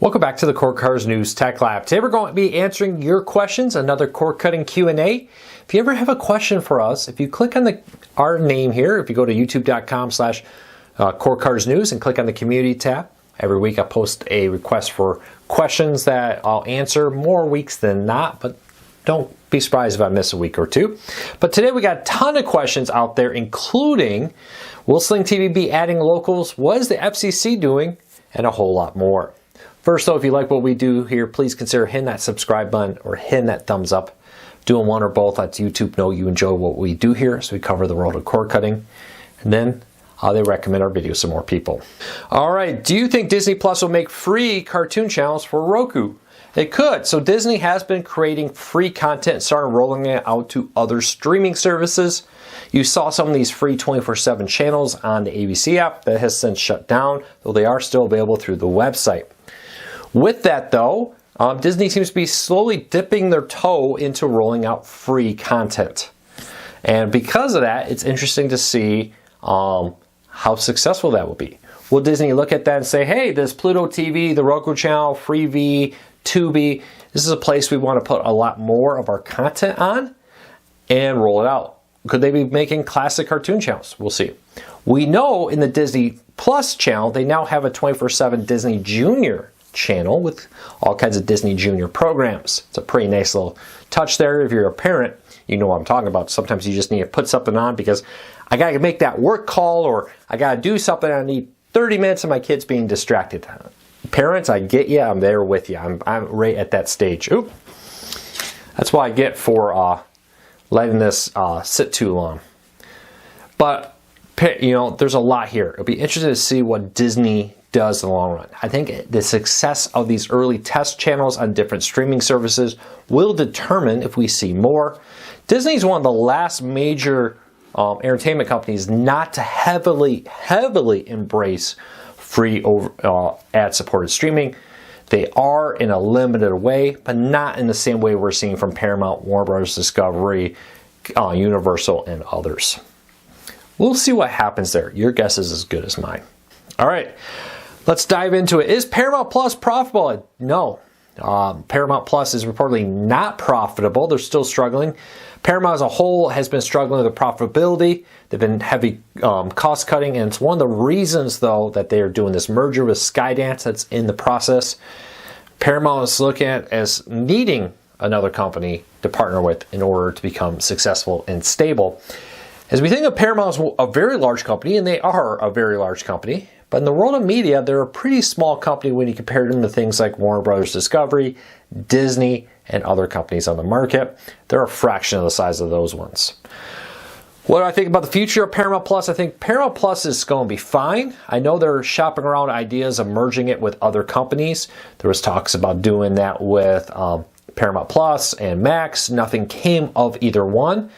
Welcome back to the Cord Cutters News Tech Lab. Today we're going to be answering your questions, another cord cutting Q&A. If you ever have a question for us, if you click on our name here, if you go to youtube.com/cordcuttersnews and click on the community tab, every week I post a request for questions that I'll answer more weeks than not, but don't be surprised if I miss a week or two. But today we got a ton of questions out there, including will Sling TV be adding locals? What is the FCC doing? And a whole lot more. First though, if you like what we do here, please consider hitting that subscribe button or hitting that thumbs up. Doing one or both lets YouTube know you enjoy what we do here, so we cover the world of cord cutting. And then they recommend our videos to more people. All right, do you think Disney Plus will make free cartoon channels for Roku? It could. So Disney has been creating free content and started rolling it out to other streaming services. You saw some of these free 24/7 channels on the ABC app that has since shut down, though they are still available through the website. With that though, Disney seems to be slowly dipping their toe into rolling out free content. And because of that, it's interesting to see how successful that will be. Will Disney look at that and say, hey, this Pluto TV, the Roku channel, Freevee, Tubi, this is a place we want to put a lot more of our content on and roll it out? Could they be making classic cartoon channels? We'll see. We know in the Disney Plus channel, they now have a 24/7 Disney Junior channel with all kinds of Disney Junior programs. It's a pretty nice little touch there. If you're a parent, you know what I'm talking about. Sometimes you just need to put something on because I got to make that work call or I got to do something. I need 30 minutes of my kids being distracted. Parents, I get you. I'm there with you. I'm right at that stage. Oop. That's what I get for letting this sit too long. But, you know, there's a lot here. It'll be interesting to see what Disney does in the long run. I think the success of these early test channels on different streaming services will determine if we see more. Disney is one of the last major entertainment companies not to heavily embrace free ad-supported streaming. They are in a limited way, but not in the same way we're seeing from Paramount, Warner Bros. Discovery, Universal, and others. We'll see what happens there. Your guess is as good as mine. All right, let's dive into it. Is Paramount Plus profitable? No. Paramount Plus is reportedly not profitable. They're still struggling. Paramount as a whole has been struggling with the profitability. They've been heavy cost cutting, and it's one of the reasons, though, that they are doing this merger with Skydance that's in the process. Paramount is looking at as needing another company to partner with in order to become successful and stable. As we think of Paramount as a very large company, and they are a very large company, but in the world of media, they're a pretty small company when you compare them to things like Warner Bros. Discovery, Disney, and other companies on the market. They're a fraction of the size of those ones. What do I think about the future of Paramount Plus? I think Paramount Plus is going to be fine. I know they're shopping around ideas of merging it with other companies. There was talks about doing that with Paramount Plus and Max. Nothing came of either one.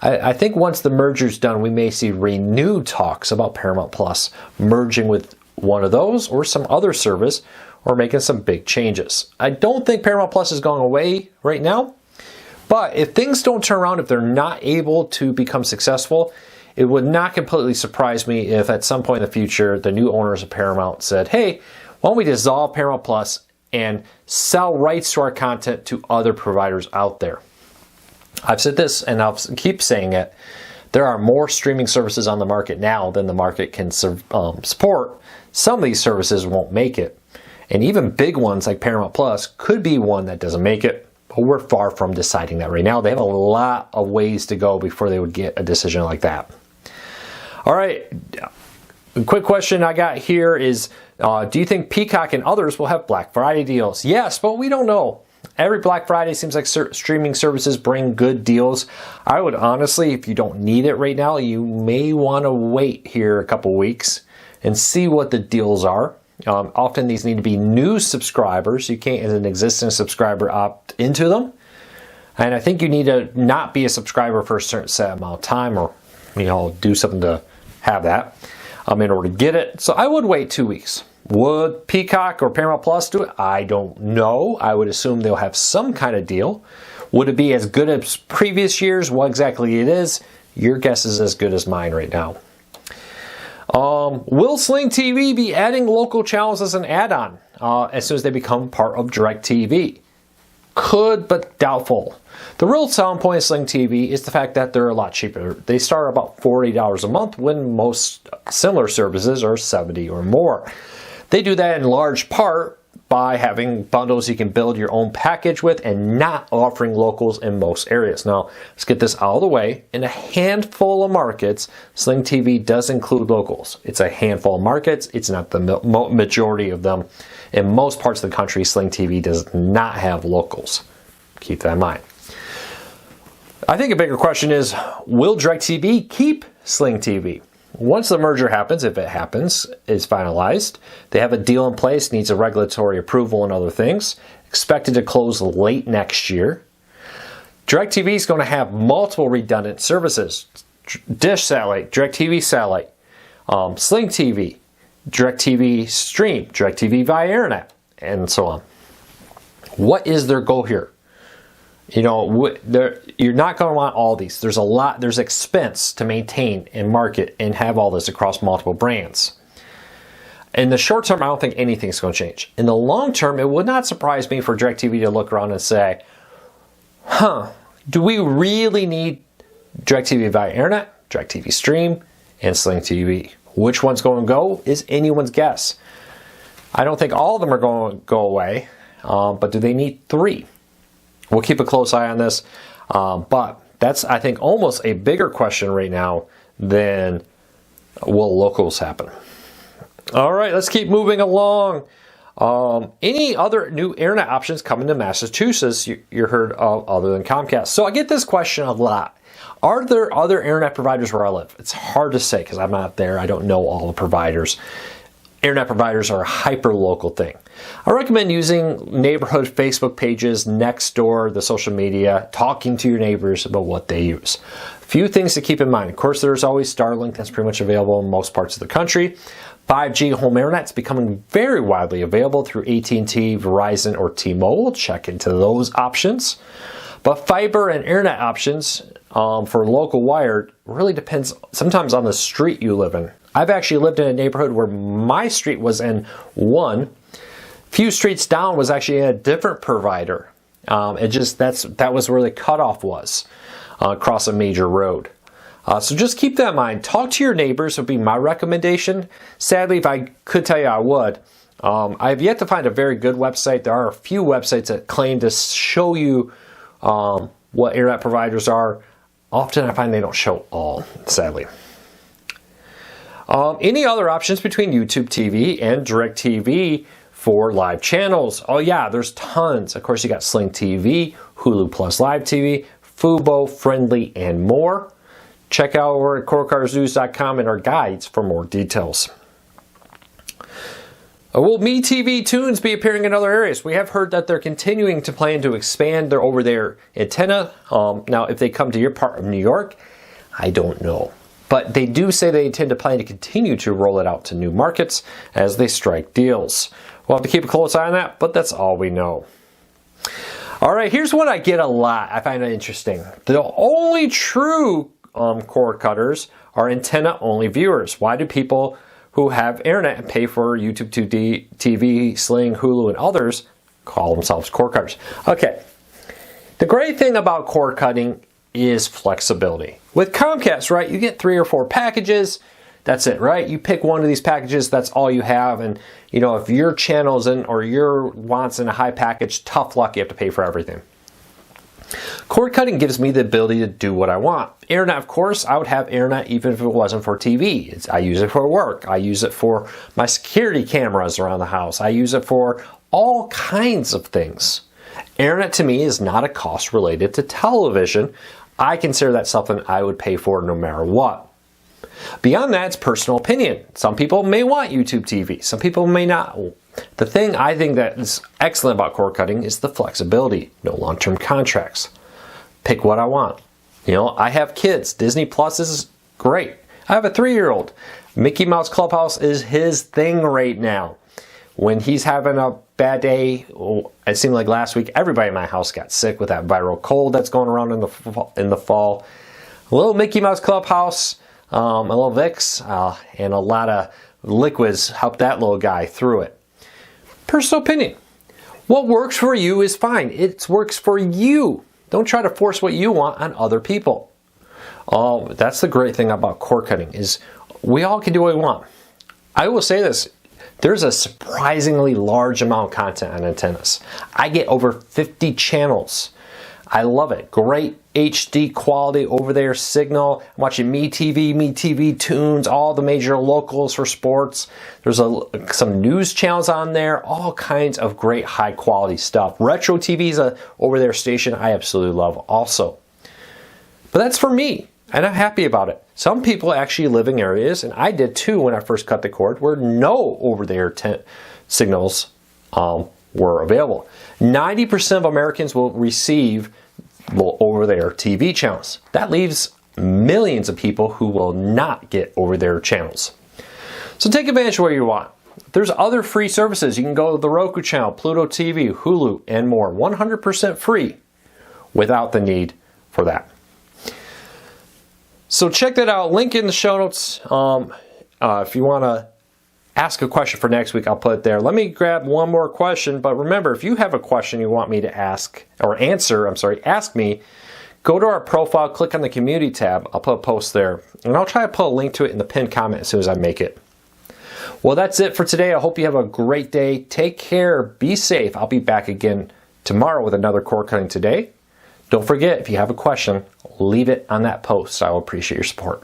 I think once the merger's done, we may see renewed talks about Paramount Plus merging with one of those or some other service or making some big changes. I don't think Paramount Plus is going away right now, but if things don't turn around, if they're not able to become successful, it would not completely surprise me if at some point in the future, the new owners of Paramount said, hey, why don't we dissolve Paramount Plus and sell rights to our content to other providers out there? I've said this and I'll keep saying it. There are more streaming services on the market now than the market can support. Some of these services won't make it. And even big ones like Paramount Plus could be one that doesn't make it. But we're far from deciding that right now. They have a lot of ways to go before they would get a decision like that. All right. A quick question I got here is, do you think Peacock and others will have Black Friday deals? Yes, but we don't know. Every Black Friday seems like streaming services bring good deals. I would honestly, if you don't need it right now, you may want to wait here a couple weeks and see what the deals are. Often these need to be new subscribers. You can't, as an existing subscriber, opt into them. And I think you need to not be a subscriber for a certain set amount of time or, do something to have that in order to get it. So I would wait 2 weeks. Would Peacock or Paramount Plus do it? I don't know. I would assume they'll have some kind of deal. Would it be as good as previous years? What exactly it is? Your guess is as good as mine right now. Will Sling TV be adding local channels as an add-on? as soon as they become part of DirecTV. Could, but doubtful. The real selling point of Sling TV is the fact that they're a lot cheaper. They start about $40 a month when most similar services are $70 or more. They do that in large part by having bundles you can build your own package with and not offering locals in most areas. Now, let's get this out of the way. In a handful of markets, Sling TV does include locals. It's a handful of markets. It's not the majority of them. In most parts of the country, Sling TV does not have locals. Keep that in mind. I think a bigger question is, will DirecTV keep Sling TV? Once the merger happens, if it happens, is finalized, they have a deal in place, needs a regulatory approval and other things, expected to close late next year. DirecTV is going to have multiple redundant services. Dish satellite, DirecTV satellite, Sling TV, DirecTV stream, DirecTV via internet, and so on. What is their goal here? You know, you're not going to want all these. There's expense to maintain and market and have all this across multiple brands. In the short term, I don't think anything's going to change. In the long term, it would not surprise me for DirecTV to look around and say, do we really need DirecTV via internet, DirecTV stream, and Sling TV? Which one's going to go is anyone's guess. I don't think all of them are going to go away, but do they need 3? We'll keep a close eye on this, but that's, I think, almost a bigger question right now than will locals happen. All right, let's keep moving along. Any other new internet options coming to Massachusetts you heard of other than Comcast? So I get this question a lot. Are there other internet providers where I live? It's hard to say because I'm not there. I don't know all the providers. Internet providers are a hyper-local thing. I recommend using neighborhood Facebook pages, Nextdoor, the social media, talking to your neighbors about what they use. A few things to keep in mind. Of course, there's always Starlink. That's pretty much available in most parts of the country. 5G home internet is becoming very widely available through AT&T, Verizon, or T-Mobile. Check into those options. But fiber and internet options for local wired really depends sometimes on the street you live in. I've actually lived in a neighborhood where my street was in one. Few streets down was actually a different provider. That was where the cutoff was across a major road. So just keep that in mind. Talk to your neighbors would be my recommendation. Sadly, if I could tell you, I would. I've yet to find a very good website. There are a few websites that claim to show you what internet providers are. Often I find they don't show all, sadly. Any other options between YouTube TV and DirecTV for live channels? Oh yeah, there's tons. Of course, you got Sling TV, Hulu Plus Live TV, Fubo, Friendly, and more. Check out over at CoreCarsNews.com and our guides for more details. Will MeTV Tunes be appearing in other areas? We have heard that they're continuing to plan to expand their over-there antenna. Now, if they come to your part of New York, I don't know. But they do say they intend to plan to continue to roll it out to new markets as they strike deals. We'll have to keep a close eye on that, but that's all we know. All right, here's what I get a lot. I find it interesting. The only true cord cutters are antenna-only viewers. Why do people who have internet and pay for YouTube TV, Sling, Hulu, and others call themselves cord cutters? Okay, the great thing about cord cutting is flexibility. With Comcast, right, you get 3 or 4 packages. That's it, right? You pick one of these packages, that's all you have. And, you know, if your channel's in or your wants in a high package, tough luck, you have to pay for everything. Cord cutting gives me the ability to do what I want. Internet, of course, I would have internet even if it wasn't for TV. I use it for work. I use it for my security cameras around the house. I use it for all kinds of things. Internet to me is not a cost related to television. I consider that something I would pay for no matter what. Beyond that, it's personal opinion. Some people may want YouTube TV. Some people may not. The thing I think that is excellent about cord cutting is the flexibility. No long-term contracts. Pick what I want. You know, I have kids. Disney Plus is great. I have a 3-year-old. Mickey Mouse Clubhouse is his thing right now. When he's having a bad day, it seemed like last week everybody in my house got sick with that viral cold that's going around in the fall. A little Mickey Mouse Clubhouse, a little Vicks, and a lot of liquids helped that little guy through it. Personal opinion. What works for you is fine. It works for you. Don't try to force what you want on other people. That's the great thing about cord cutting is we all can do what we want. I will say this. There's a surprisingly large amount of content on antennas. I get over 50 channels. I love it. Great HD quality over there signal. I'm watching MeTV Tunes, all the major locals for sports. There's some news channels on there, all kinds of great high quality stuff. Retro TV is a over there station I absolutely love also. But that's for me, and I'm happy about it. Some people actually live in areas, and I did too when I first cut the cord, where no over-the-air signals were available. 90% of Americans will receive over-the-air TV channels. That leaves millions of people who will not get over-the-air channels. So take advantage of what you want. There's other free services. You can go to the Roku channel, Pluto TV, Hulu, and more. 100% free without the need for that. So check that out. Link in the show notes. If you want to ask a question for next week, I'll put it there. Let me grab one more question. But remember, if you have a question you want me to ask, ask me, go to our profile, click on the community tab. I'll put a post there. And I'll try to put a link to it in the pinned comment as soon as I make it. Well, that's it for today. I hope you have a great day. Take care. Be safe. I'll be back again tomorrow with another cord cutting today. Don't forget, if you have a question, leave it on that post. I will appreciate your support.